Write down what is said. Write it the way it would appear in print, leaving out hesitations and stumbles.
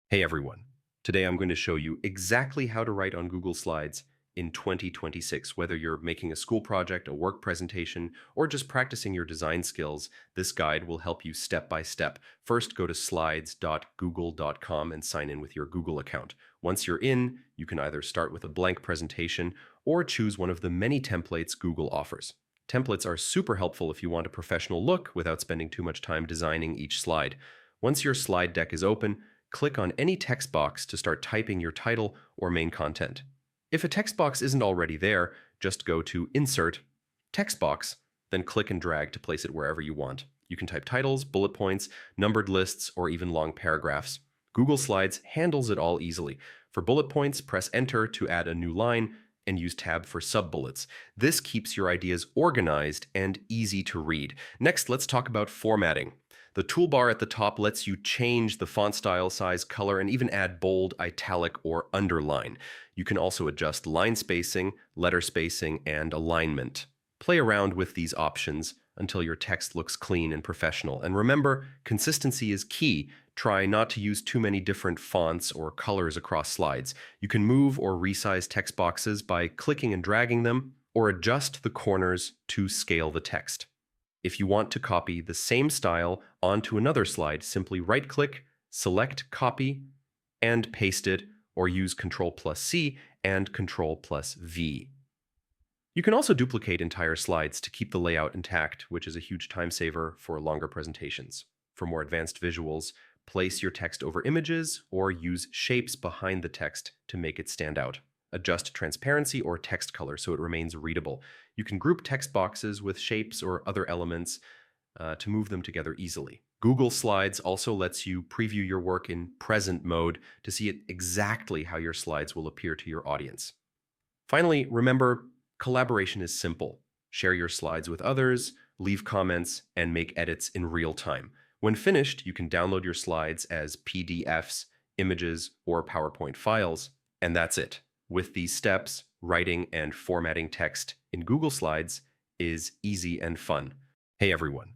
Hey everyone. Today I'm going to show you exactly how to write on Google Slides in 2026. Whether you're making a school project, a work presentation, or just practicing your design skills, this guide will help you step by step. First, go to slides.google.com and sign in with your Google account. Once you're in, you can either start with a blank presentation or choose one of the many templates Google offers. Templates are super helpful if you want a professional look without spending too much time designing each slide. Once your slide deck is open, click on any text box to start typing your title or main content. If a text box isn't already there, just go to Insert, Text Box, then click and drag to place it wherever you want. You can type titles, bullet points, numbered lists, or even long paragraphs. Google Slides handles it all easily. For bullet points, press Enter to add a new line and use Tab for sub-bullets. This keeps your ideas organized and easy to read. Next, let's talk about formatting. The toolbar at the top lets you change the font style, size, color, and even add bold, italic, or underline. You can also adjust line spacing, letter spacing, and alignment. Play around with these options until your text looks clean and professional. And remember, consistency is key. Try not to use too many different fonts or colors across slides. You can move or resize text boxes by clicking and dragging them, or adjust the corners to scale the text. If you want to copy the same style onto another slide, simply right-click, select Copy, and paste it, or use Ctrl+C and Ctrl+V. You can also duplicate entire slides to keep the layout intact, which is a huge time saver for longer presentations. For more advanced visuals, place your text over images or use shapes behind the text to make it stand out. Adjust transparency or text color so it remains readable. You can group text boxes with shapes or other elements to move them together easily. Google Slides also lets you preview your work in present mode to see it exactly how your slides will appear to your audience. Finally, remember, collaboration is simple. Share your slides with others, leave comments, and make edits in real time. When finished, you can download your slides as PDFs, images, or PowerPoint files, and that's it. With these steps, writing and formatting text in Google Slides is easy and fun. Hey everyone,